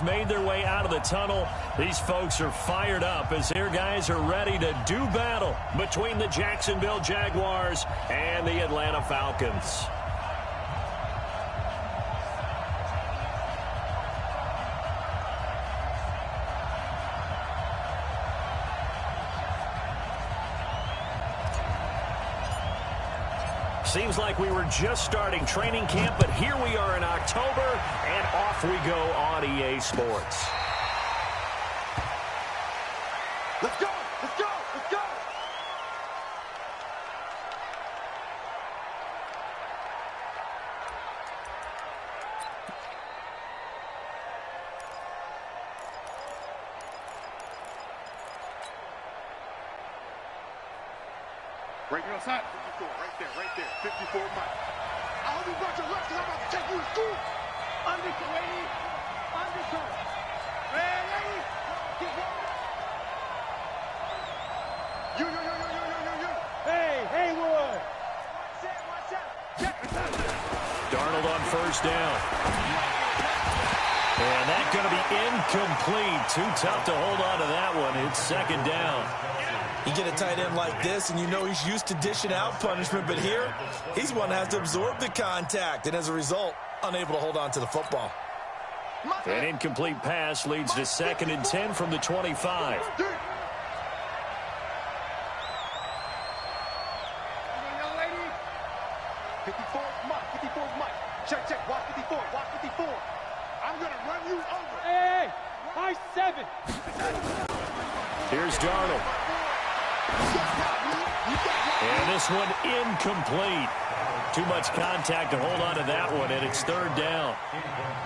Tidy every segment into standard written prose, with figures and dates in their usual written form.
Made their way out of the tunnel. These folks are fired up as their guys are ready to do battle between the Jacksonville Jaguars and the Atlanta Falcons. Seems like we were just starting training camp, but here we are in October, and off we go on EA Sports. Let's go! Let's go! Let's go! Right here outside. 54, right there. 54 Mike. I hope you brought your left because I'm about to take you to school. Undercut, lady. Undercut. Man, lady. Get going. You. Hey, Haywood. Watch out. Check. Darnold on first down. And that's going to be incomplete. Too tough to hold on to that one. It's second down. You get a tight end like this, and you know he's used to dishing out punishment, but here, he's one that has to absorb the contact, and as a result, unable to hold on to the football. An incomplete pass leads to 2nd and 10 from the 25. Young lady. 54 Mike. Check. Watch 54. I'm going to run you over. Hey, high 7. Here's Darnold. And this one incomplete. Too much contact to hold on to that one, and it's 3rd down.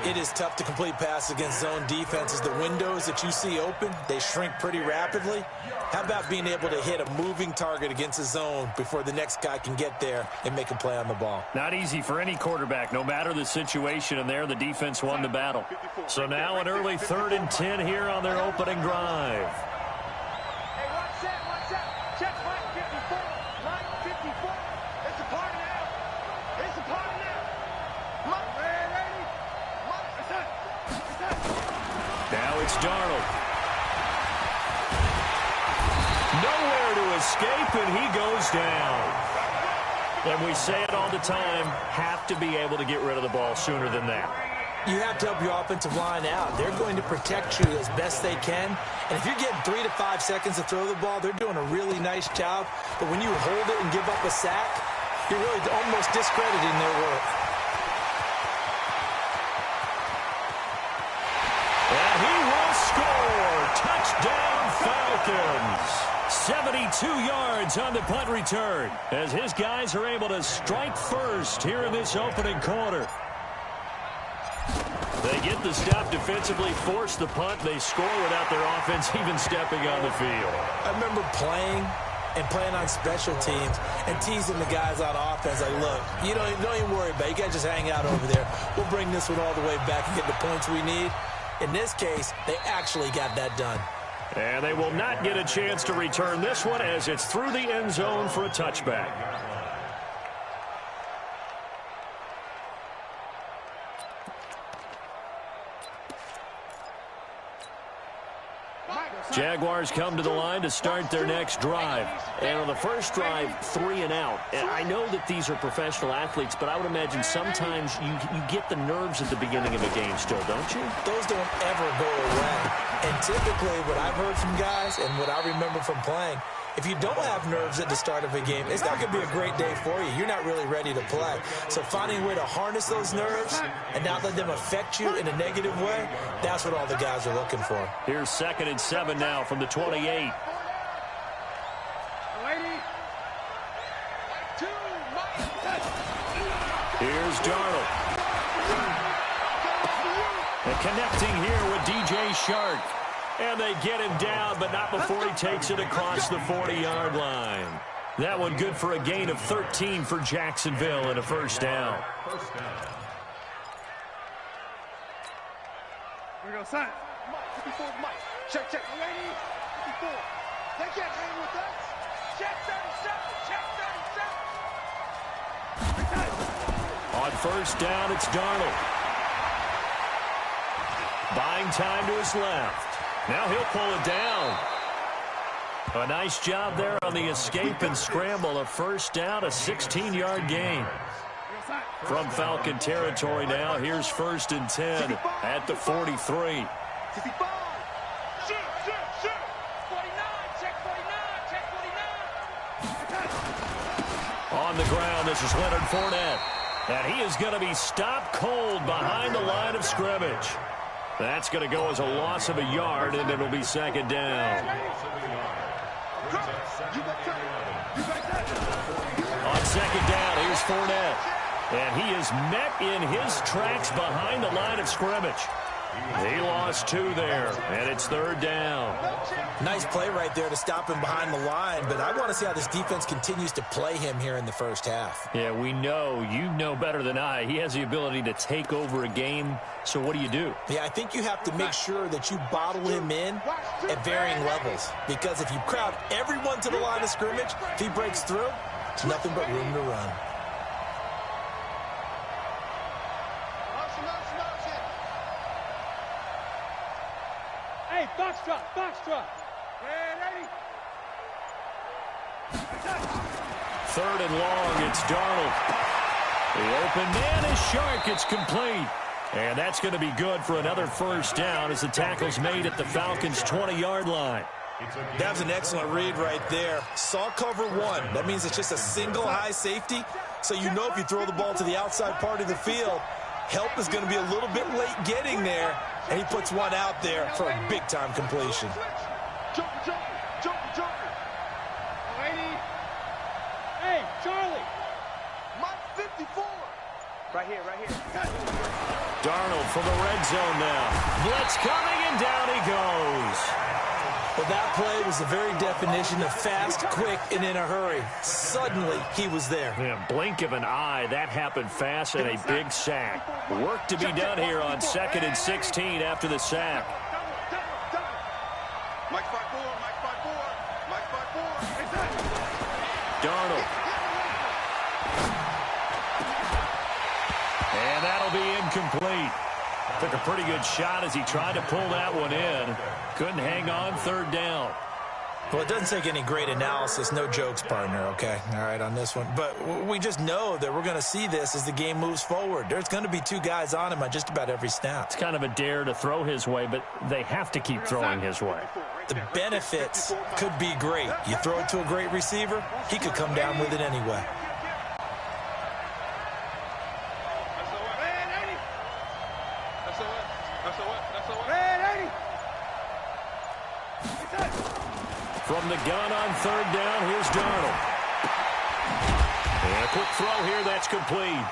It is tough to complete passes against zone defenses. The windows that you see open, they shrink pretty rapidly. How about being able to hit a moving target against a zone before the next guy can get there and make a play on the ball? Not easy for any quarterback, no matter the situation, and there the defense won the battle. So now an early 3rd and 10 here on their opening drive. Check Mike 54. Mike 54. It's a party now. Mike, man, lady. Mike, it's up. Now it's Darnold. Nowhere to escape, and he goes down. And we say it all the time, have to be able to get rid of the ball sooner than that. You have to help your offensive line out. They're going to protect you as best they can. And if you're getting 3 to 5 seconds to throw the ball, they're doing a really nice job. But when you hold it and give up a sack, you're really almost discrediting their work. And he will score. Touchdown, Falcons. 72 yards on the punt return as his guys are able to strike first here in this opening quarter. They get the stop defensively, force the punt. They score without their offense even stepping on the field. I remember playing on special teams and teasing the guys on offense. Like, look, you don't even worry about it. You guys just hang out over there. We'll bring this one all the way back and get the points we need. In this case, they actually got that done. And they will not get a chance to return this one as it's through the end zone for a touchback. Jaguars come to the line to start their next drive. And on the first drive, 3 and out. And I know that these are professional athletes, but I would imagine sometimes you get the nerves at the beginning of a game still, don't you? Those don't ever go away. And typically what I've heard from guys and what I remember from playing, if you don't have nerves at the start of a game, it's not going to be a great day for you. You're not really ready to play. So finding a way to harness those nerves and not let them affect you in a negative way, that's what all the guys are looking for. Here's 2nd and 7 now from the 28. Here's Darnold. And connecting here with DJ Shark. And they get him down, but not before he takes it across the 40-yard line. That one good for a gain of 13 for Jacksonville and a first down. Here we go, son. Mike, 54 Mike. Check. Lady, 54. They can't hang with us. Check 37. On first down, it's Darnold. Buying time to his left. Now he'll pull it down. A nice job there on the escape and scramble. A first down, a 16-yard gain. From Falcon territory now, here's 1st and 10 at the 43. On the ground, this is Leonard Fournette. And he is going to be stopped cold behind the line of scrimmage. That's going to go as a loss of a yard, and it'll be 2nd down. On 2nd down, here's Fournette. And he is met in his tracks behind the line of scrimmage. He lost 2 there, and it's 3rd down. Nice play right there to stop him behind the line, but I want to see how this defense continues to play him here in the first half. Yeah, we know. You know better than I. He has the ability to take over a game, so what do? Yeah, I think you have to make sure that you bottle him in at varying levels, because if you crowd everyone to the line of scrimmage, if he breaks through, it's nothing but room to run. Hey, box drop, box drop. Ready? 3rd and long, it's Darnold. The open man is Shark. It's complete. And that's going to be good for another first down as the tackle's made at the Falcons' 20-yard line. That was an excellent read right there. Saw cover 1. That means it's just a single high safety. So you know if you throw the ball to the outside part of the field, help is going to be a little bit late getting there. And he puts one out there for a big-time completion. Joker. Ready? Hey, Charlie. Mike 54. Right here. Darnold from the red zone now. Blitz coming, and down he goes. Well, that play was the very definition of fast, quick, and in a hurry. Suddenly, he was there. Yeah, blink of an eye, that happened fast, and a big sack. Work to be done here on 2nd and 16 after the sack. Mike 5-4. Darnold. And that'll be incomplete. Took a pretty good shot as he tried to pull that one in. Couldn't hang on, 3rd down. Well, it doesn't take any great analysis. No jokes, partner, okay? All right, on this one. But we just know that we're going to see this as the game moves forward. There's going to be 2 guys on him on just about every snap. It's kind of a dare to throw his way, but they have to keep throwing his way. The benefits could be great. You throw it to a great receiver, he could come down with it anyway. From the gun on 3rd down, here's Darnold. And a quick throw here, that's complete.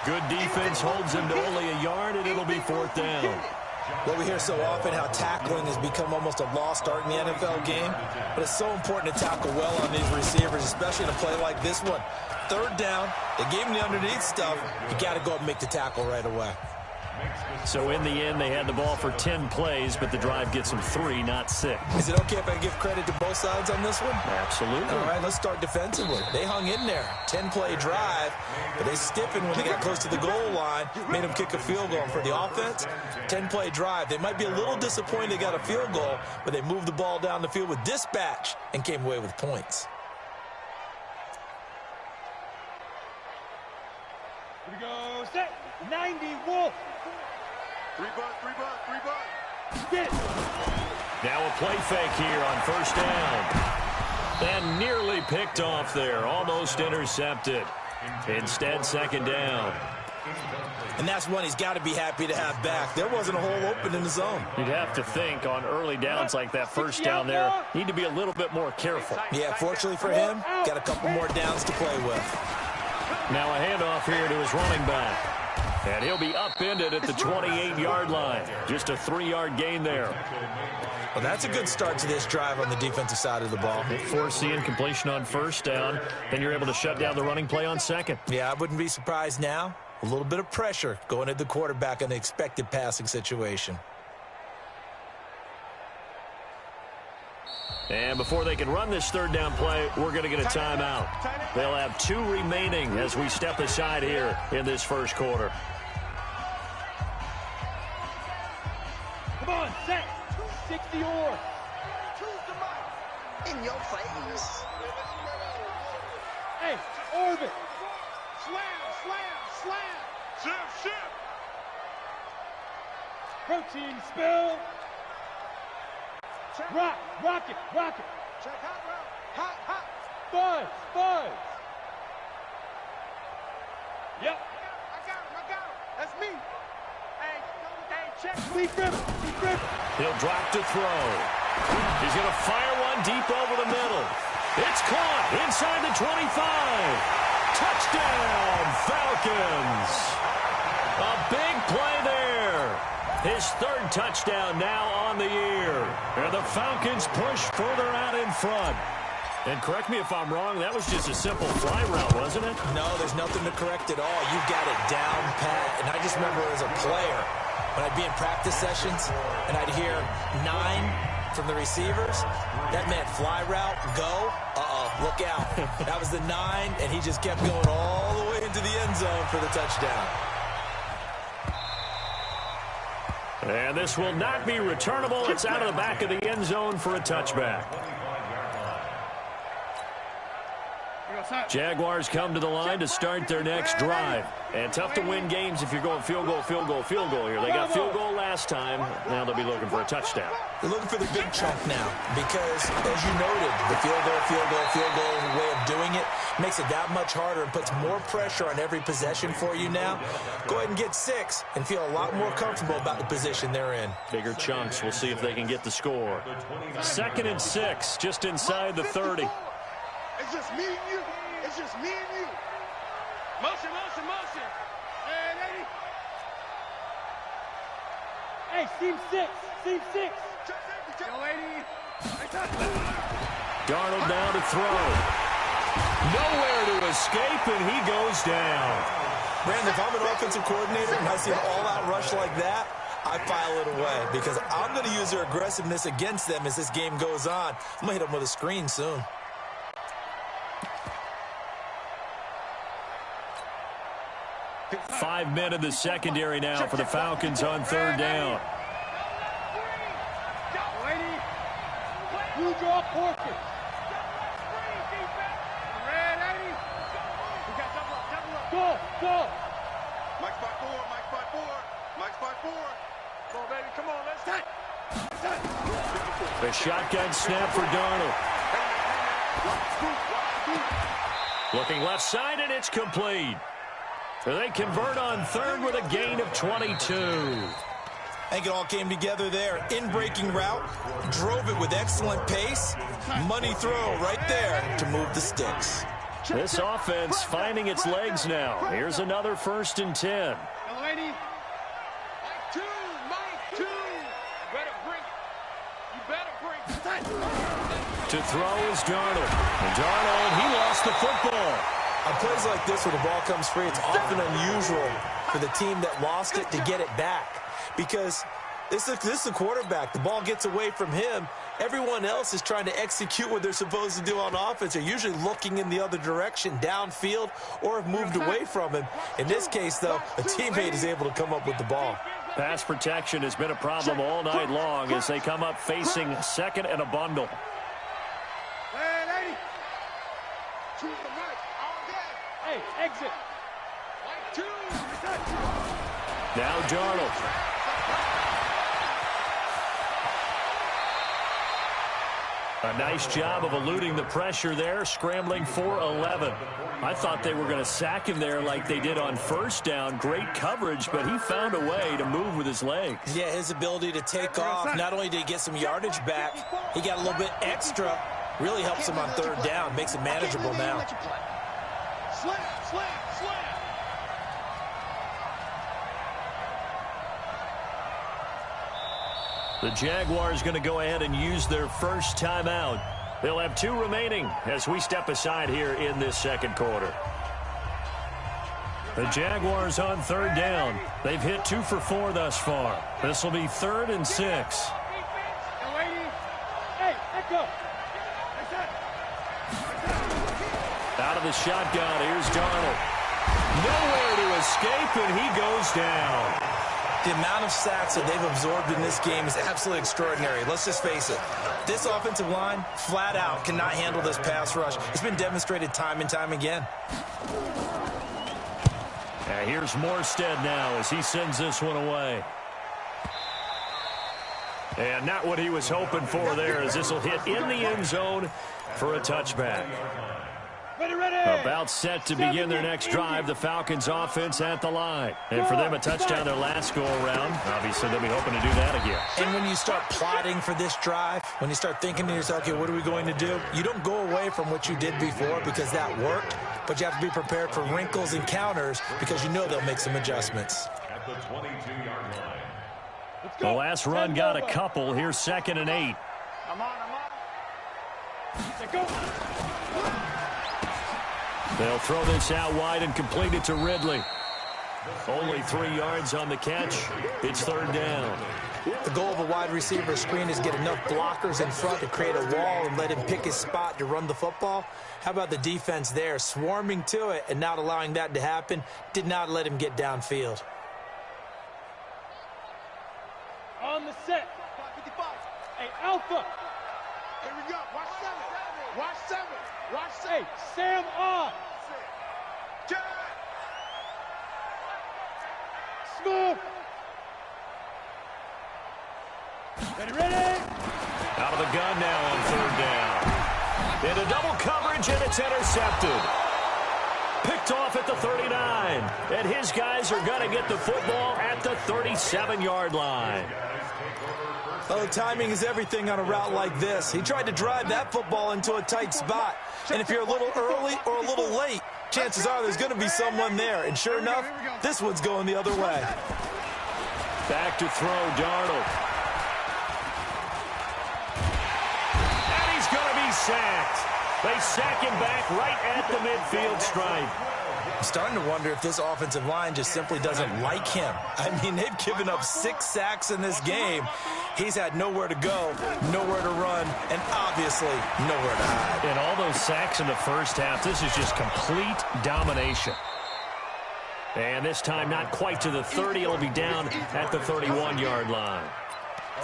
Good defense holds him to only a yard, and it'll be 4th down. Well, we hear so often how tackling has become almost a lost art in the NFL game, but it's so important to tackle well on these receivers, especially in a play like this one. 3rd down, they gave him the underneath stuff. You got to go up and make the tackle right away. So in the end, they had the ball for 10 plays, but the drive gets them 3, not 6. Is it okay if I give credit to both sides on this one? Absolutely. All right, let's start defensively. They hung in there. 10-play drive, but they stiffened when they got close to the goal line, made them kick a field goal. And for the offense, 10-play drive. They might be a little disappointed they got a field goal, but they moved the ball down the field with dispatch and came away with points. Here we go, set, 90 Wolf. 3 bucks. Spit. Now a play fake here on 1st down. And nearly picked off there, almost intercepted. Instead, 2nd down. And that's one he's got to be happy to have back. There wasn't a hole open in the zone. You'd have to think on early downs like that 1st down there, need to be a little bit more careful. Yeah, fortunately for him, got a couple more downs to play with. Now a handoff here to his running back. And he'll be upended at the 28-yard line. Just a 3-yard gain there. Well, that's a good start to this drive on the defensive side of the ball. Force the incompletion on 1st down. Then you're able to shut down the running play on 2nd. Yeah, I wouldn't be surprised now. A little bit of pressure going at the quarterback in the expected passing situation. And before they can run this 3rd down play, we're going to get a timeout. They'll have 2 remaining as we step aside here in this 1st quarter. Come on, set. 60 or. In your face. Hey, orbit. Slam, slam, slam. Shift. Protein spill. Check. Rocket. Check hot route. Hot. Buzz. Yep. I got him. That's me. Hey, check. Lead grip. He'll drop to throw. He's going to fire one deep over the middle. It's caught inside the 25. Touchdown, Falcons. A big play there. His third touchdown now on the year. And the Falcons push further out in front. And correct me if I'm wrong, that was just a simple fly route, wasn't it? No, there's nothing to correct at all. You got it down pat. And I just remember as a player, when I'd be in practice sessions and I'd hear 9 from the receivers, that meant fly route, go, look out. That was the 9, and he just kept going all the way into the end zone for the touchdown. And this will not be returnable. It's out of the back of the end zone for a touchback. Jaguars come to the line to start their next drive. And tough to win games if you're going field goal here. They got field goal last time. Now they'll be looking for a touchdown. They're looking for the big chunk now because, as you noted, the field goal way of doing it makes it that much harder and puts more pressure on every possession for you now. Go ahead and get 6 and feel a lot more comfortable about the position they're in. Bigger chunks. We'll see if they can get the score. 2nd and 6, just inside the 30. It's just me and you. Motion. Hey, seam 6. Yo, lady. Darnold now to throw. Nowhere to escape, and he goes down. Brandon, if I'm an offensive coordinator and I see an all-out rush like that, I file it away because I'm going to use their aggressiveness against them as this game goes on. I'm going to hit them with a screen soon. Five men in the secondary now for the Falcons on 3rd down. Blue draw Porkers. Go. Mike spot 4. Come on, baby. Come on, let's touch. The shotgun snap for Darnold. Looking left side, and it's complete. They convert on 3rd with a gain of 22. I think it all came together there. In-breaking route, drove it with excellent pace. Money throw right there to move the sticks. This offense finding its legs now. Here's another 1st and 10. Mike 2. You better bring. To throw is Darnold. And Darnold, he lost the football. On plays like this where the ball comes free, it's often unusual for the team that lost it to get it back. Because this is the quarterback. The ball gets away from him. Everyone else is trying to execute what they're supposed to do on offense. They're usually looking in the other direction, downfield, or have moved away from him. In this case, though, a teammate is able to come up with the ball. Pass protection has been a problem all night long as they come up facing 2nd and a bundle. Hey, exit. Now Darnold. A nice job of eluding the pressure there, scrambling for 11. I thought they were going to sack him there like they did on 1st down. Great coverage, but he found a way to move with his legs. Yeah, his ability to take off, not only did he get some yardage back, he got a little bit extra. Really helps him on 3rd down, makes it manageable now. Slam. The Jaguars going to go ahead and use their first timeout. They'll have 2 remaining as we step aside here in this 2nd quarter. The Jaguars on 3rd down. They've hit 2 for 4 thus far. This will be 3rd and 6. Hey, let go. Out of the shotgun, here's Darnold. Nowhere to escape, and he goes down. The amount of sacks that they've absorbed in this game is absolutely extraordinary. Let's just face it. This offensive line, flat out, cannot handle this pass rush. It's been demonstrated time and time again. Here's Morstead now as he sends this one away. And not what he was hoping for there, as this will hit in the end zone for a touchback. About set to begin their next drive, the Falcons offense at the line. And for them, a touchdown their last go-around. Obviously, they'll be hoping to do that again. And when you start plotting for this drive, when you start thinking to yourself, okay, what are we going to do? You don't go away from what you did before because that worked, but you have to be prepared for wrinkles and counters because you know they'll make some adjustments. At the 22-yard line. The last run got a couple. Here's 2nd and 8. I'm on. They'll throw this out wide and complete it to Ridley. Only 3 yards on the catch. It's 3rd down. The goal of a wide receiver screen is get enough blockers in front to create a wall and let him pick his spot to run the football. How about the defense there, swarming to it and not allowing that to happen? Did not let him get downfield. On the set. 55. Hey, Alpha. Here we go. Watch 7. Watch 7. Watch 7. Hey, Sam on. Jack. Smooth. Ready? Out of the gun now on 3rd down. Into double coverage, and it's intercepted. Picked off at the 39. And his guys are going to get the football at the 37-yard line. Oh, timing is everything on a route like this. He tried to drive that football into a tight spot. And if you're a little early or a little late, chances are there's going to be someone there. And sure enough, this one's going the other way. Back to throw, Darnold. And he's going to be sacked. They sack him back right at the midfield stripe. I'm starting to wonder if this offensive line just simply doesn't like him. I mean, they've given up 6 sacks in this game. He's had nowhere to go, nowhere to run, and obviously nowhere to hide. And all those sacks in the first half, this is just complete domination. And this time not quite to the 30. It'll be down at the 31-yard line.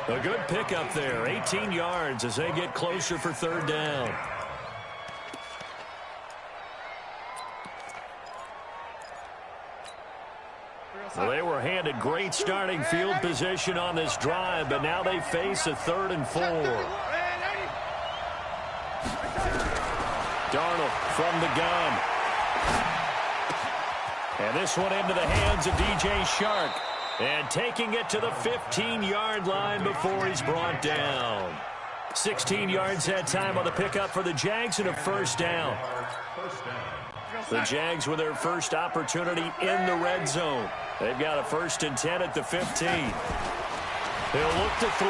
A good pickup there, 18 yards as they get closer for 3rd down. Well, they were handed great starting field position on this drive, but now they face a 3rd and 4. Darnold from the gun. And this one into the hands of DJ Shark. And taking it to the 15-yard line before he's brought down. 16 yards that time on the pickup for the Jags and a 1st down. The Jags with their first opportunity in the red zone. They've got a 1st and 10 at the 15. He'll look to throw.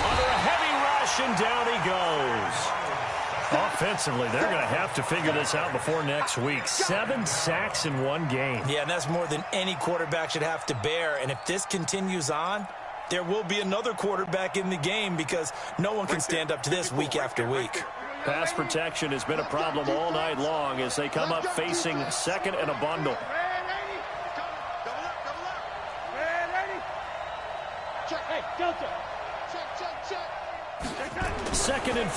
Under a heavy rush, and down he goes. Offensively, they're going to have to figure this out before next week. 7 sacks in 1 game. Yeah, and that's more than any quarterback should have to bear. And if this continues on, there will be another quarterback in the game because no one can stand up to this week after week. Pass protection has been a problem all night long as they come up facing 2nd and a bundle. Hey, Delta. Check. 2nd and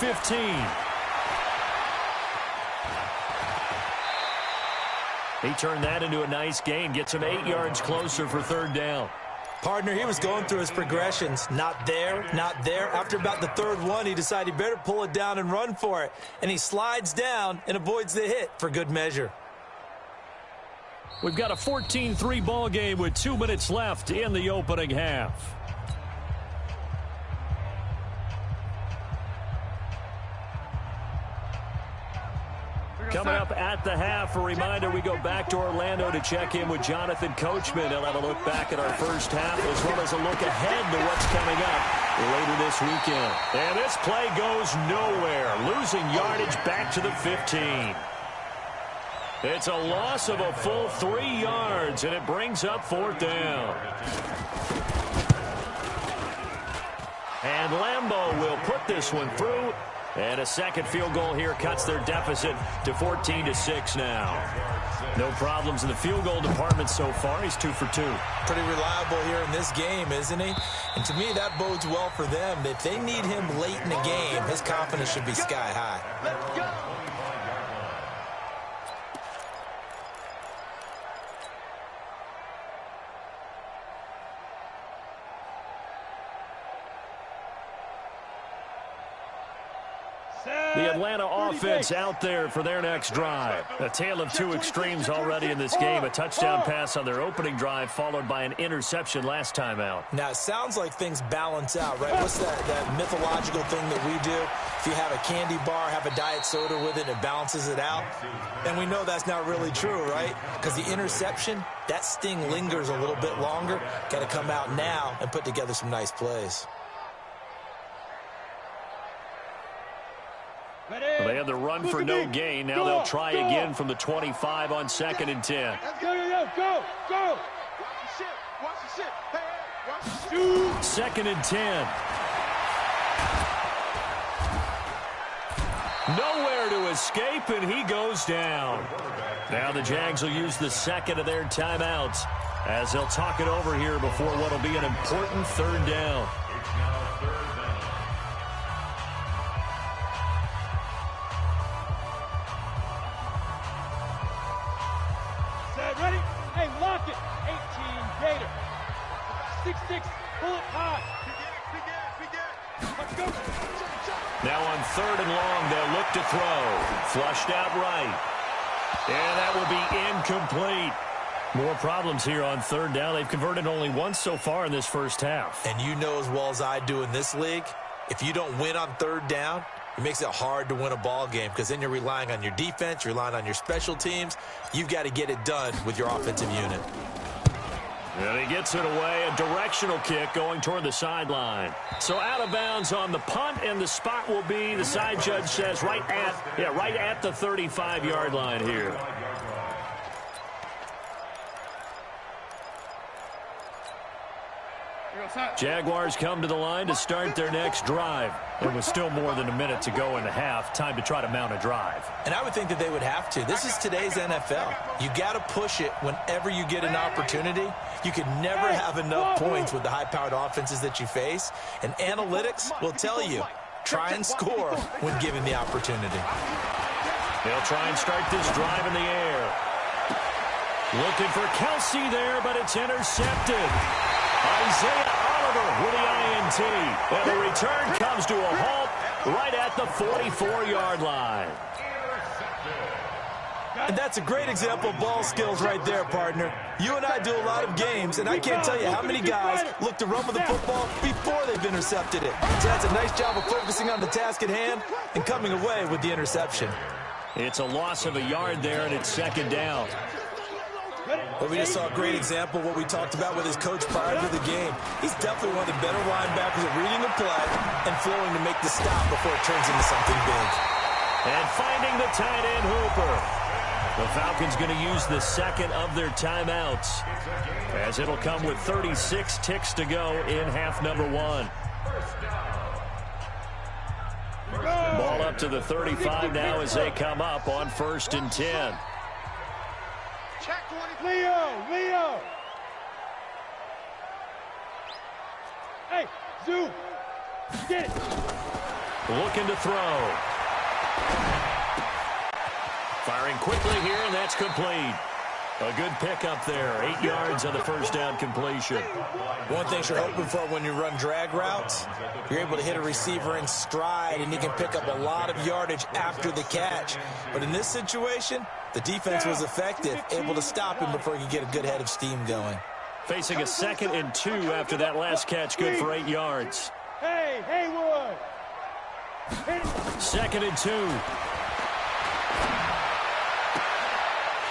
15. He turned that into a nice gain, gets him 8 yards closer for 3rd down. Partner, he was going through his progressions. Not there, not there. After about the 3rd one, he decided he better pull it down and run for it. And he slides down and avoids the hit for good measure. We've got a 14-3 ball game with 2 minutes left in the opening half. Coming up at the half, a reminder, we go back to Orlando to check in with Jonathan Coachman. He'll have a look back at our first half as well as a look ahead to what's coming up later this weekend. And this play goes nowhere, losing yardage back to the 15. It's a loss of a full 3 yards, and it brings up 4th down. And Lambeau will put this one through. And a second field goal here cuts their deficit to 14-6 now. No problems in the field goal department so far. He's 2 for 2. Pretty reliable here in this game, isn't he? And to me, that bodes well for them. If they need him late in the game, his confidence should be sky high. Let's go. The Atlanta offense out there for their next drive. A tale of two extremes already in this game. A touchdown pass on their opening drive, followed by an interception last time out. Now, it sounds like things balance out, right? What's that mythological thing that we do? If you have a candy bar, have a diet soda with it, it balances it out. And we know that's not really true, right? Because the interception, that sting lingers a little bit longer. Got to come out now and put together some nice plays. Well, they had the run for no gain. Now they'll try again from the 25 on 2nd and 10. Go. Watch the shit. Watch the shit. Hey, watch the shit. 2nd and 10. Nowhere to escape, and he goes down. Now the Jags will use the second of their timeouts as they'll talk it over here before what will be an important 3rd down. Ready? Hey, lock it. 18 Gator. 6-6. Pull it high. Let's go. Now on 3rd and long, they'll look to throw. Flushed out right. And that will be incomplete. More problems here on 3rd down. They've converted only once so far in this first half. And you know as well as I do in this league, if you don't win on 3rd down, it makes it hard to win a ball game because then you're relying on your defense, you're relying on your special teams. You've got to get it done with your offensive unit. And he gets it away, a directional kick going toward the sideline. So out of bounds on the punt, and the spot will be, the side judge says, right at the 35-yard line here. Jaguars come to the line to start their next drive. There was still more than a minute to go in the half. Time to try to mount a drive. And I would think that they would have to. This is today's NFL. You got to push it whenever you get an opportunity. You can never have enough points with the high-powered offenses that you face. And analytics will tell you, try and score when given the opportunity. They'll try and start this drive in the air. Looking for Kelsey there, but it's intercepted. Isaiah Oliver with the INT. And the return comes to a halt right at the 44-yard line. And that's a great example of ball skills right there, partner. You and I do a lot of games, and I can't tell you how many guys look to run with the football before they've intercepted it. So that's a nice job of focusing on the task at hand and coming away with the interception. It's a loss of a yard there, and it's 2nd down. But we just saw a great example of what we talked about with his coach prior to the game. He's definitely one of the better linebackers at reading the play and flowing to make the stop before it turns into something big. And finding the tight end Hooper. The Falcons going to use the second of their timeouts, as it'll come with 36 ticks to go in half number 1. Ball up to the 35 now as they come up on 1st and 10. Leo. Hey, Zoo. Get it. Looking to throw. Firing quickly here, and that's complete. A good pickup there. 8 yards on the first down completion. One thing you're hoping for when you run drag routes, you're able to hit a receiver in stride, and you can pick up a lot of yardage after the catch. But in this situation, the defense was effective, able to stop him before he could get a good head of steam going. Facing a 2nd and 2 after that last catch, good for 8 yards. Hey, Haywood. 2nd and 2.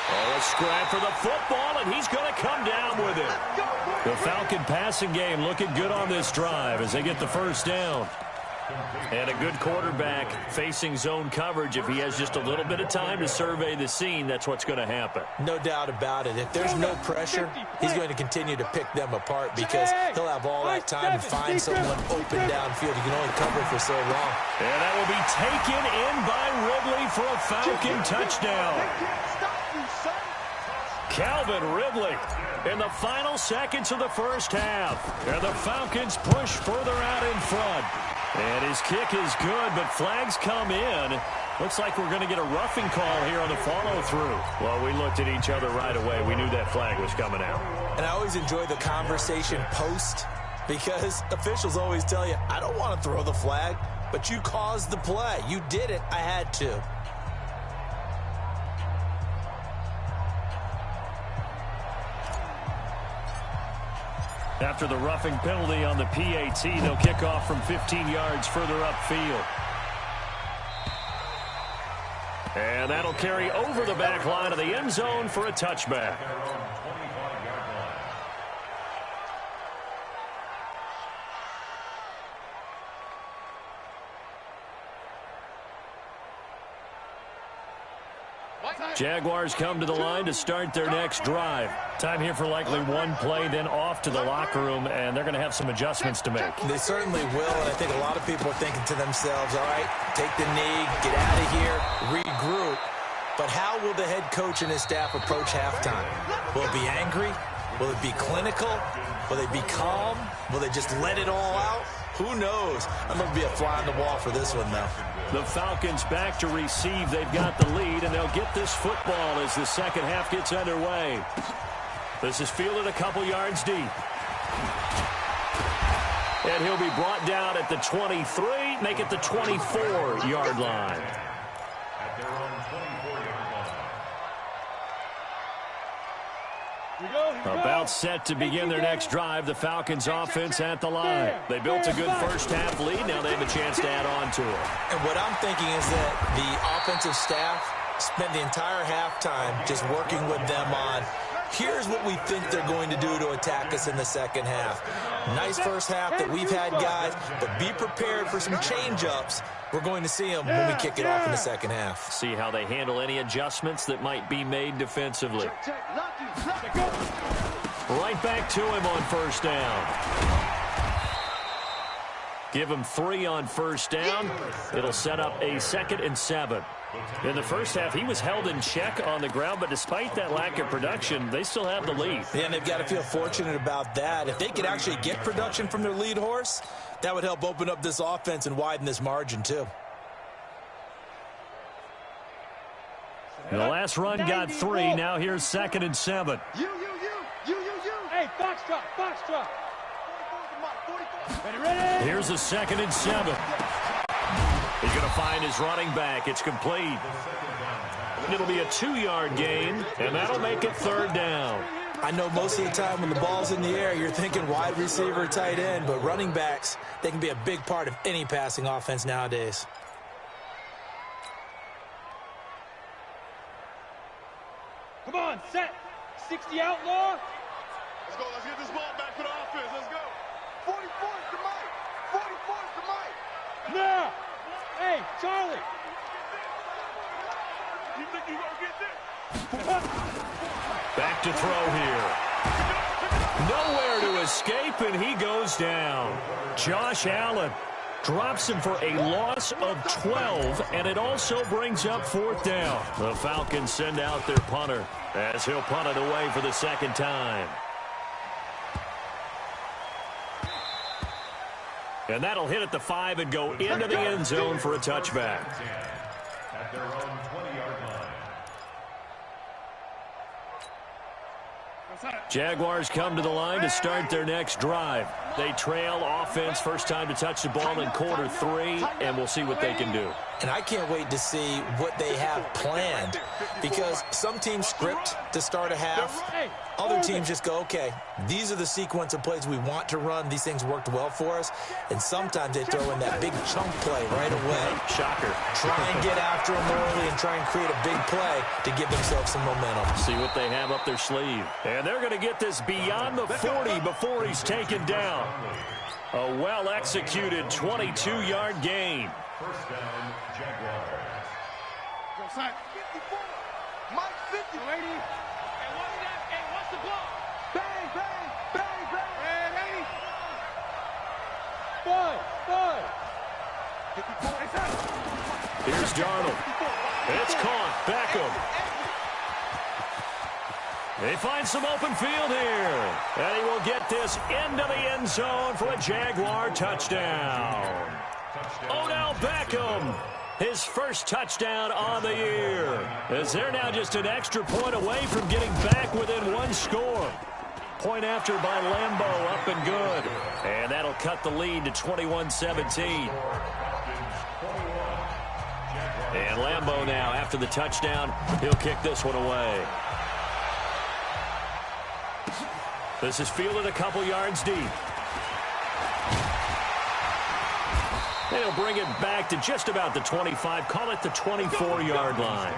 Oh, a scrap for the football, and he's going to come down with it. The Falcon passing game looking good on this drive as they get the first down. And a good quarterback facing zone coverage. If he has just a little bit of time to survey the scene, that's what's going to happen. No doubt about it. If there's no pressure, he's going to continue to pick them apart because he'll have all that time to find someone open downfield. He can only cover for so long. And that will be taken in by Ridley for a Falcon touchdown. Calvin Ridley in the final seconds of the first half. And the Falcons push further out in front. And his kick is good, but flags come in. Looks like we're going to get a roughing call here on the follow-through. Well, we looked at each other right away. We knew that flag was coming out. And I always enjoy the conversation post because officials always tell you, I don't want to throw the flag, but you caused the play. You did it. I had to. After the roughing penalty on the PAT, they'll kick off from 15 yards further upfield. And that'll carry over the back line of the end zone for a touchback. Jaguars come to the line to start their next drive. Time here for likely one play, then off to the locker room, and they're going to have some adjustments to make. They certainly will, and I think a lot of people are thinking to themselves, all right, take the knee, get out of here, regroup. But how will the head coach and his staff approach halftime? Will it be angry? Will it be clinical? Will they be calm? Will they just let it all out? Who knows? I'm going to be a fly on the wall for this one, though. The Falcons back to receive. They've got the lead, and they'll get this football as the second half gets underway. This is fielded a couple yards deep. And he'll be brought down at the 23, make it the 24-yard line. At their own 24-yard line. About set to begin their next drive, the Falcons offense at the line. They built a good first half lead. Now they have a chance to add on to it. And what I'm thinking is that the offensive staff spent the entire halftime just working with them on, here's what we think they're going to do to attack us in the second half. Nice first half that we've had, guys, but be prepared for some change-ups. We're going to see them when we kick it off in the second half. See how they handle any adjustments that might be made defensively. Right back to him on first down. Give him 3 on first down. It'll set up a 2nd and 7. In the first half, he was held in check on the ground, but despite that lack of production, they still have the lead. Yeah, and they've got to feel fortunate about that. If they could actually get production from their lead horse, that would help open up this offense and widen this margin, too. The last run got 3. Now here's 2nd and 7. You. Hey, Foxtrot. Ready. Here's a 2nd and 7. He's going to find his running back. It's complete. It'll be a 2-yard gain, and that'll make it 3rd down. I know most of the time when the ball's in the air, you're thinking wide receiver, tight end, but running backs, they can be a big part of any passing offense nowadays. Come on, set. 60 outlaw. Let's go. Let's get this ball back for the offense. Let's go. 44's to Mike. 44's to Mike. Now. Hey, Charlie. You think you gonna get this? Back to throw here. Nowhere to escape, and he goes down. Josh Allen drops him for a loss of 12, and it also brings up 4th down. The Falcons send out their punter as he'll punt it away for the 2nd time. And that'll hit at the 5 and go into the end zone for a touchback. At their own 20-yard line. Jaguars come to the line to start their next drive. They trail offense, first time to touch the ball in quarter 3, and we'll see what they can do. And I can't wait to see what they have planned, because some teams script to start a half. Other teams just go, okay, these are the sequence of plays we want to run. These things worked well for us. And sometimes they throw in that big chunk play right away. Shocker. Try and get after them early and try and create a big play to give themselves some momentum. See what they have up their sleeve. And they're going to get this beyond the 40 before he's taken down. A well-executed 22-yard gain. First down, Jaguars. Go, Sack. 54. Mike 50. Lady. Hey, what's the ball? Bang, bang, bang, bang. Ready. 5. Here's Darnold. It's caught. Beckham. They find some open field here. And he will get this into the end zone for a Jaguar touchdown. Odell Beckham, his first touchdown on the year. As they're now just an extra point away from getting back within one score. Point after by Lambeau, up and good. And that'll cut the lead to 21-17. And Lambeau now, after the touchdown, he'll kick this one away. This is fielded a couple yards deep. And he'll bring it back to just about the 25, call it the 24-yard line.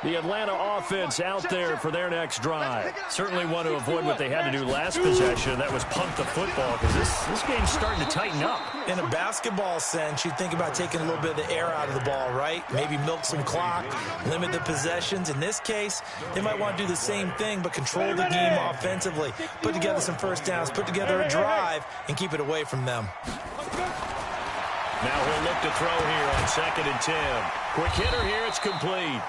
The Atlanta offense out there for their next drive. Certainly want to avoid what they had to do last possession. That was punt the football, because this game's starting to tighten up. In a basketball sense, you think about taking a little bit of the air out of the ball, right? Maybe milk some clock, limit the possessions. In this case, they might want to do the same thing, but control the game offensively. Put together some first downs, put together a drive, and keep it away from them. Now he'll look to throw here on 2nd and 10. Quick hitter here, it's complete.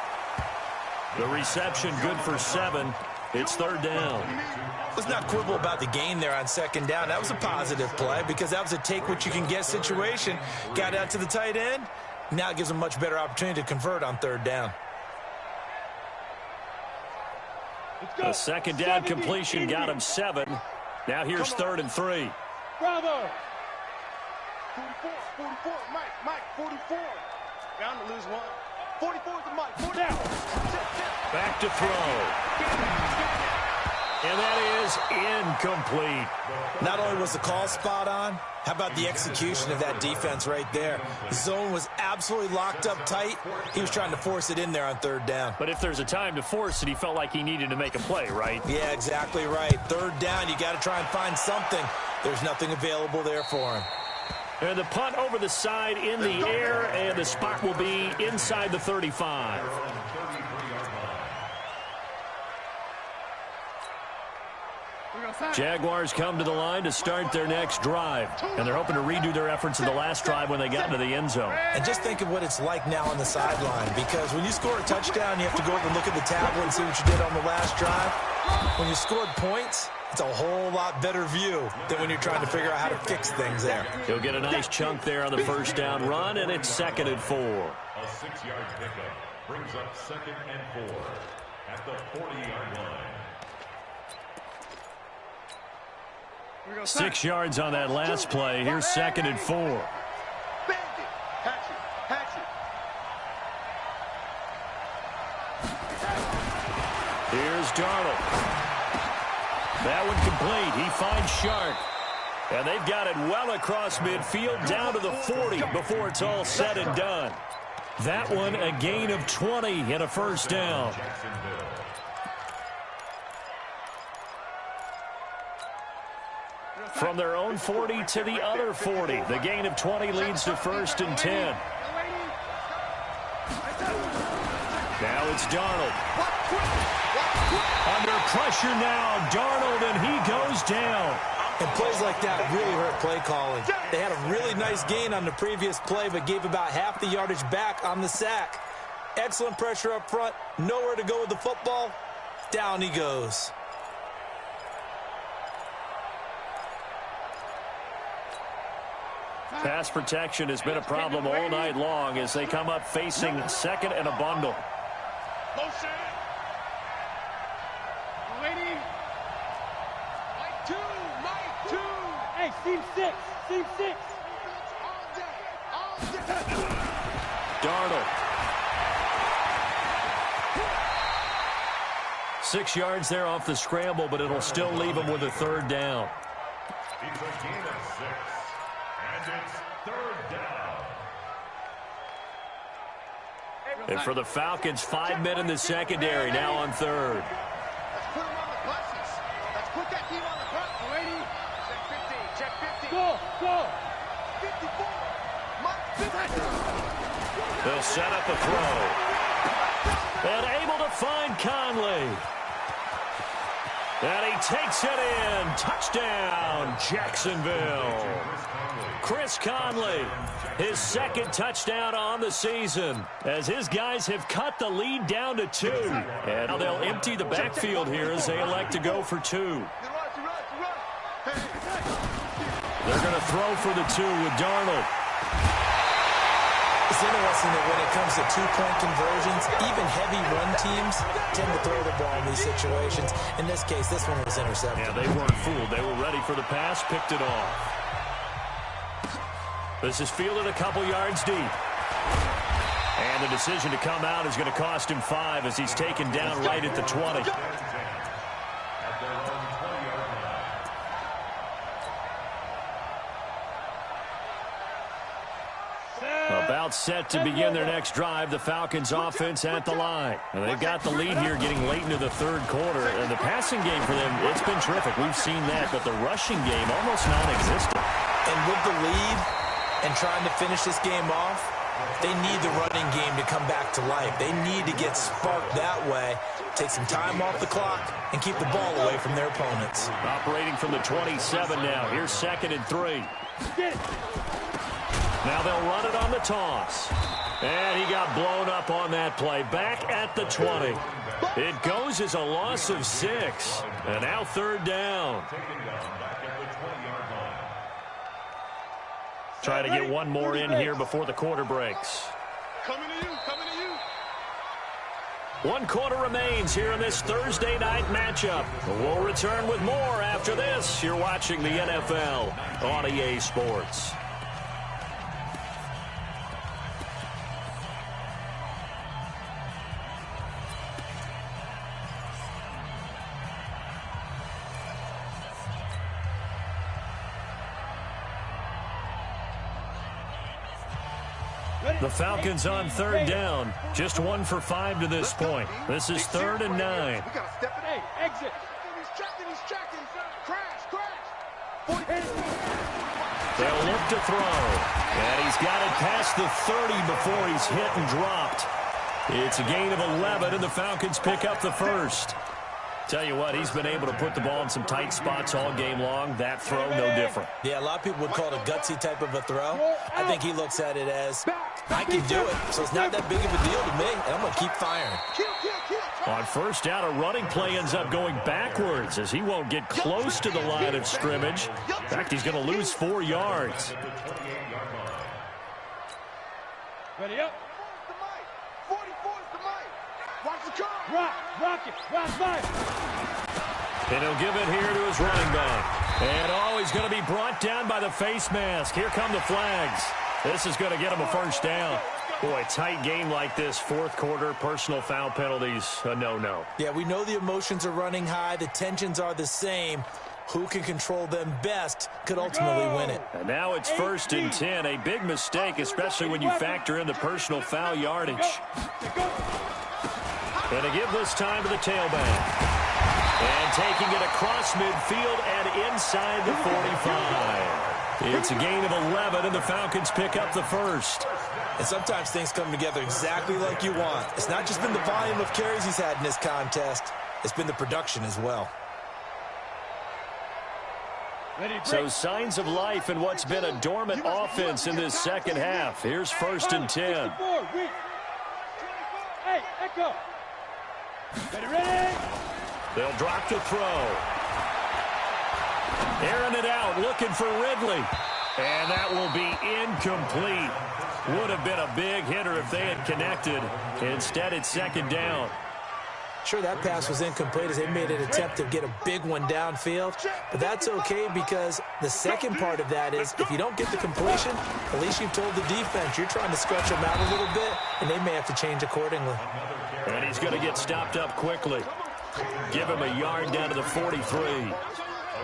The reception good for 7. It's 3rd down. Let's not quibble about the gain there on 2nd down. That was a positive play because that was a take-what-you-can-get situation. Got out to the tight end. Now it gives them a much better opportunity to convert on 3rd down. The 2nd down completion got him 7. Now here's 3rd and 3. Bravo! 44, Mike, 44. Bound to lose one. 44 is the Mike, 4 down. Back to throw. And that is incomplete. Not only was the call spot on, how about the execution of that defense right there? The zone was absolutely locked up tight. He was trying to force it in there on 3rd down. But if there's a time to force it, he felt like he needed to make a play, right? Yeah, exactly right. 3rd down, you got to try and find something. There's nothing available there for him. And the punt over the side in the air, and the spot will be inside the 35. Jaguars come to the line to start their next drive, and they're hoping to redo their efforts in the last drive when they got into the end zone. And just think of what it's like now on the sideline, because when you score a touchdown, you have to go over and look at the tablet and see what you did on the last drive. When you scored points, it's a whole lot better view than when you're trying to figure out how to fix things there. He'll get a nice chunk there on the first down run, and it's 2nd and 4. A 6-yard pickup brings up 2nd and 4 at the 40-yard line. 6 yards on that last play. Here's 2nd and 4. Here's Darnold. That one complete. He finds Shark. And they've got it well across midfield down to the 40 before it's all said and done. That one a gain of 20 and a first down. From their own 40 to the other 40. The gain of 20 leads to 1st and 10. Now it's Darnold. Under pressure now, Darnold, and he goes down. And plays like that really hurt play calling. They had a really nice gain on the previous play, but gave about half the yardage back on the sack. Excellent pressure up front. Nowhere to go with the football. Down he goes. Pass protection has been a problem all night long as they come up facing 2nd and a bundle. Motion. Waiting. Mike 2. Hey, seam 6. All day. Darnold. 6 yards there off the scramble, but it'll still leave him with a 3rd down. It's a gain of 6. And it's 3rd down. And for the Falcons, 5 men in the secondary now on 3rd. Let's put him on the buses. Let's put that team on the front. Ready? Check 15. Go. 54. Mike 50. They'll set up a throw. And able to find Conley. And he takes it in. Touchdown, Jacksonville. Chris Conley, his second touchdown on the season, as his guys have cut the lead down to 2. And now they'll empty the backfield here as they elect to go for 2. They're going to throw for the 2 with Darnold. It's interesting that when it comes to two-point conversions, even heavy run teams tend to throw the ball in these situations. In this case, this one was intercepted. Yeah, they weren't fooled. They were ready for the pass, picked it off. This is fielded a couple yards deep. And the decision to come out is going to cost him 5 as he's taken down right at the 20. About set to begin their next drive, the Falcons offense at the line. And they've got the lead here getting late into the third quarter. And the passing game for them, it's been terrific. We've seen that, but the rushing game almost non-existent. And with the lead and trying to finish this game off, they need the running game to come back to life. They need to get sparked that way, take some time off the clock, and keep the ball away from their opponents. Operating from the 27 now. Here's 2nd and 3. Now they'll run it on the toss. And he got blown up on that play. Back at the 20. It goes as a loss of 6. And now 3rd down. Try to get one more in here before the quarter breaks. Coming to you, coming to you. 1 quarter remains here in this Thursday night matchup. We'll return with more after this. You're watching the NFL on EA Sports. The Falcons on 3rd down. Just 1 for 5 to this point. This is 3rd and 9. We got to step it. Hey, exit. He's tracking. Crash. They'll look to throw. And he's got it past the 30 before he's hit and dropped. It's a gain of 11, and the Falcons pick up the first. Tell you what, he's been able to put the ball in some tight spots all game long. That throw, no different. Yeah, a lot of people would call it a gutsy type of a throw. I think he looks at it as, I can do it, so it's not that big of a deal to me, and I'm going to keep firing. On 1st down, a running play ends up going backwards as he won't get close to the line of scrimmage. In fact, he's going to lose 4 yards. Ready up. 44's the mic. Watch the car. Rock it. And he'll give it here to his running back. And he's going to be brought down by the face mask. Here come the flags. This is going to get him a 1st down. Boy, tight game like this, 4th quarter, personal foul penalties, a no-no. Yeah, we know the emotions are running high. The tensions are the same. Who can control them best could ultimately win it. And now it's 1st and 10. A big mistake, especially when you factor in the personal foul yardage. And to give this time to the tailback. And taking it across midfield and inside the 45. It's a gain of 11, and the Falcons pick up the first. And sometimes things come together exactly like you want. It's not just been the volume of carries he's had in this contest. It's been the production as well. So signs of life in what's been a dormant offense in this second half. Here's 1st and 10. Hey, Echo. Ready? They'll drop the throw. Airing it out, looking for Ridley. And that will be incomplete. Would have been a big hitter if they had connected. Instead, it's 2nd down. Sure, that pass was incomplete as they made an attempt to get a big one downfield. But that's okay because the second part of that is if you don't get the completion, at least you've told the defense you're trying to stretch them out a little bit, and they may have to change accordingly. And he's going to get stopped up quickly. Give him a yard down to the 43.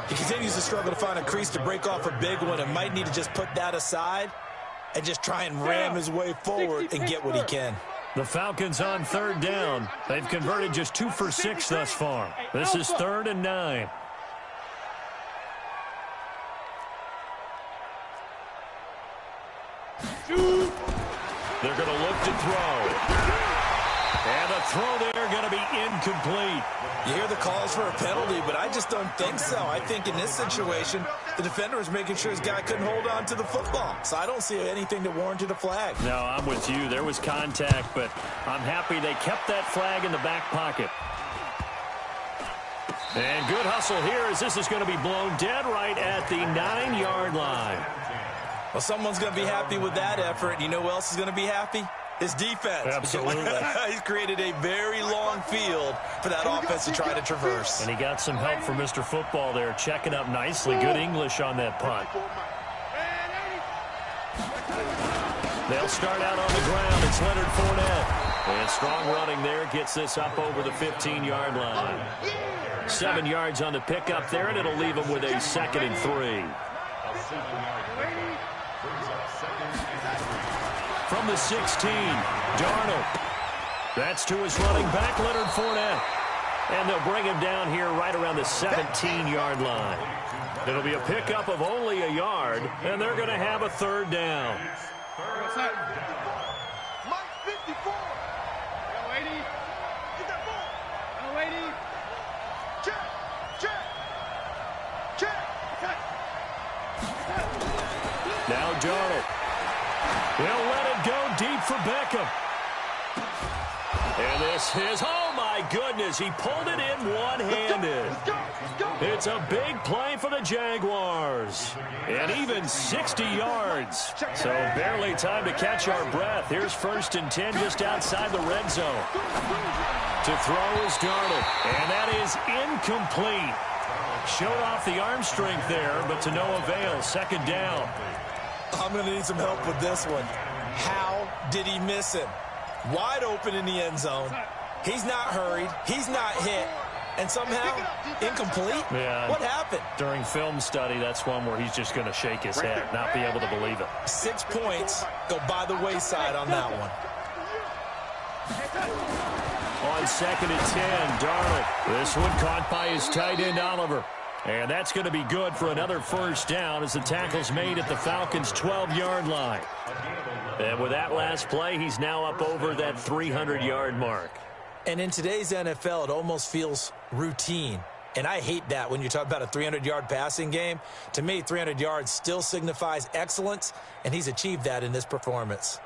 He continues to struggle to find a crease to break off a big one and might need to just put that aside and just try and ram his way forward and get what he can. The Falcons on 3rd down. They've converted just 2 for 6 thus far. This is 3rd and 9. They're going to look to throw. And the the throw there going to be incomplete. You hear the calls for a penalty, but I just don't think so. I think in this situation, the defender was making sure his guy couldn't hold on to the football. So I don't see anything that warranted a flag. No, I'm with you. There was contact, but I'm happy they kept that flag in the back pocket. And good hustle here as this is going to be blown dead right at the 9-yard line. Well, someone's going to be happy with that effort. You know who else is going to be happy? His defense. Absolutely. He's created a very long field for that offense to try to traverse. And he got some help from Mr. Football there, checking up nicely. Good English on that punt. They'll start out on the ground. It's Leonard Fournette. And strong running there gets this up over the 15-yard line. 7 yards on the pickup there, and it'll leave him with a 2nd and 3. From the 16, Darnold. That's to his running back, Leonard Fournette. And they'll bring him down here right around the 17-yard line. It'll be a pickup of only a yard, and they're going to have a 3rd down. Mike 54. Yo, 80. Get that ball. Yo, 80. Check. Now Darnold. He'll let it go deep for Beckham. And this is, oh my goodness, he pulled it in one-handed. It's a big play for the Jaguars. And even 60 yards. So barely time to catch our breath. Here's 1st and 10 just outside the red zone. To throw is Darnold. And that is incomplete. Showed off the arm strength there, but to no avail. 2nd down. I'm going to need some help with this one. How did he miss it? Wide open in the end zone. He's not hurried. He's not hit. And somehow, incomplete? Yeah. What happened? During film study, that's one where he's just going to shake his head, not be able to believe it. 6 points go by the wayside on that one. On 2nd and 10, Darnold. This one caught by his tight end, Oliver. And that's going to be good for another 1st down as the tackle's made at the Falcons' 12-yard line. And with that last play, he's now up over that 300-yard mark. And in today's NFL, it almost feels routine. And I hate that when you talk about a 300-yard passing game. To me, 300 yards still signifies excellence, and he's achieved that in this performance.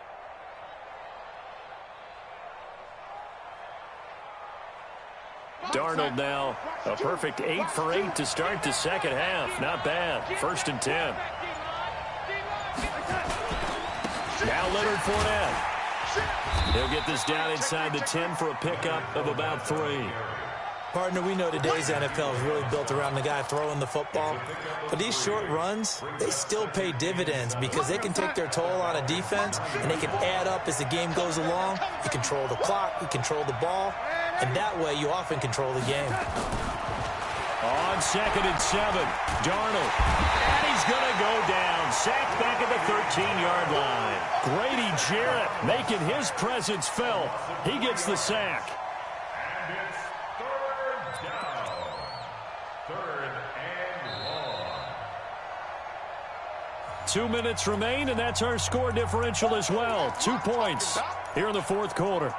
Darnold now a perfect 8 for 8 to start the 2nd half. Not bad. 1st and 10. Now Leonard Fournette. He'll get this down inside the 10 for a pickup of about 3. Partner, we know today's NFL is really built around the guy throwing the football. But these short runs, they still pay dividends because they can take their toll on a defense and they can add up as the game goes along. You control the clock, you control the ball, and that way you often control the game. On 2nd and 7, Darnold. And he's going to go down. Sacked back at the 13-yard line. Grady Jarrett making his presence felt. He gets the sack. And it's 3rd down. 3rd and long. 2 minutes remain, and that's our score differential as well. 2 points here in the 4th quarter.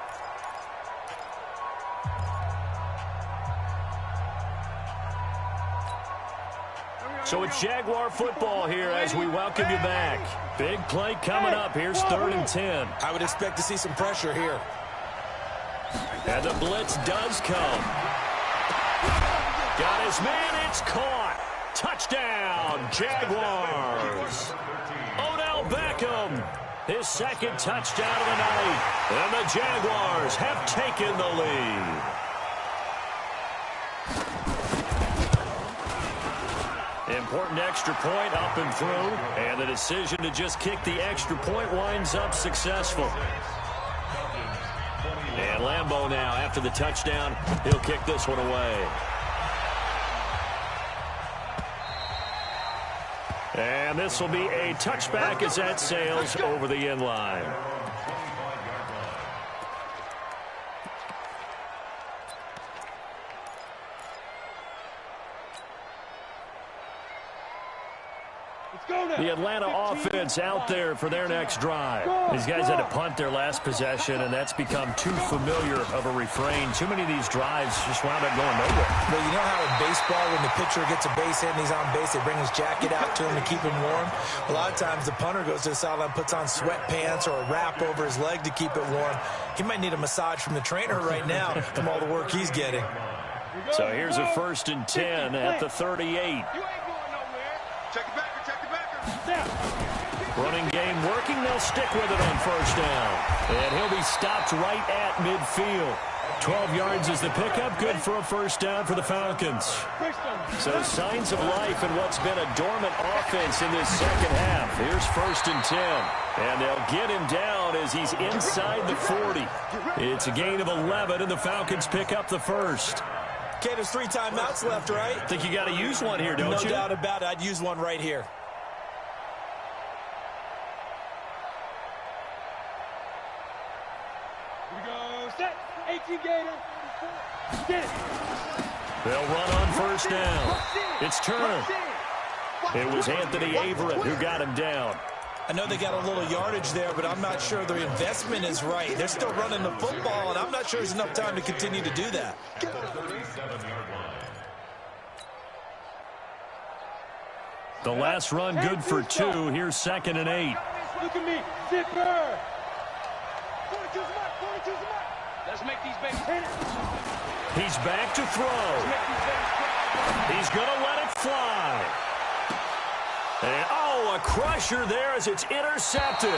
So it's Jaguar football here as we welcome you back. Big play coming up. Here's 3rd and 10. I would expect to see some pressure here. And the blitz does come. Got his man. It's caught. Touchdown, Jaguars. Odell Beckham, his 2nd touchdown of the night. And the Jaguars have taken the lead. Important extra point up and through, and the decision to just kick the extra point winds up successful. And Lambeau now, after the touchdown, he'll kick this one away. And this will be a touchback as that sails over the end line. The Atlanta offense out there for their next drive. These guys had to punt their last possession, and that's become too familiar of a refrain. Too many of these drives just wound up going nowhere. Well, you know how in baseball, when the pitcher gets a base hit and he's on base, they bring his jacket out to him to keep him warm? A lot of times the punter goes to the sideline, puts on sweatpants or a wrap over his leg to keep it warm. He might need a massage from the trainer right now from all the work he's getting. So here's a 1st and 10 at the 38. You ain't going nowhere. Check it back. Running game working. They'll stick with it on 1st down. And he'll be stopped right at midfield. 12 yards is the pickup. Good for a 1st down for the Falcons. So signs of life in what's been a dormant offense in this second half. Here's 1st and 10. And they'll get him down as he's inside the 40. It's a gain of 11, and the Falcons pick up the 1st. Okay, there's 3 timeouts left, right? I think you got to use one here, don't you? No doubt about it. I'd use one right here. Here we go. Set. 18 Gator. Get it. They'll run on 1st down. It's Turner. It was Anthony Averett who got him down. I know they got a little yardage there, but I'm not sure their investment is right. They're still running the football, and I'm not sure there's enough time to continue to do that. The last run good for 2. Here's 2nd and 8. Look at me. Zipper. 42's mark. 42's mark. Let's make these babies hit it. He's back to throw. He's going to let it fly. And, a crusher there as it's intercepted.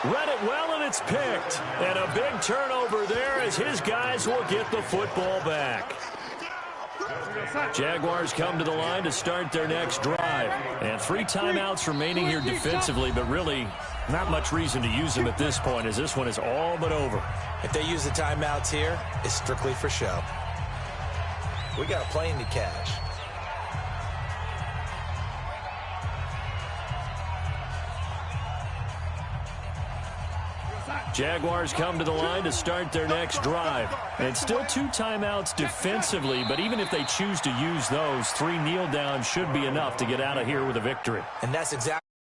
Read it well, and it's picked. And a big turnover there as his guys will get the football back. Jaguars come to the line to start their next drive. And 3 timeouts remaining here defensively, but really not much reason to use them at this point, as this one is all but over. If they use the timeouts here, it's strictly for show. We got a plane to catch. Jaguars come to the line to start their next drive. And still 2 timeouts defensively, but even if they choose to use those, 3 kneel downs should be enough to get out of here with a victory. And that's exactly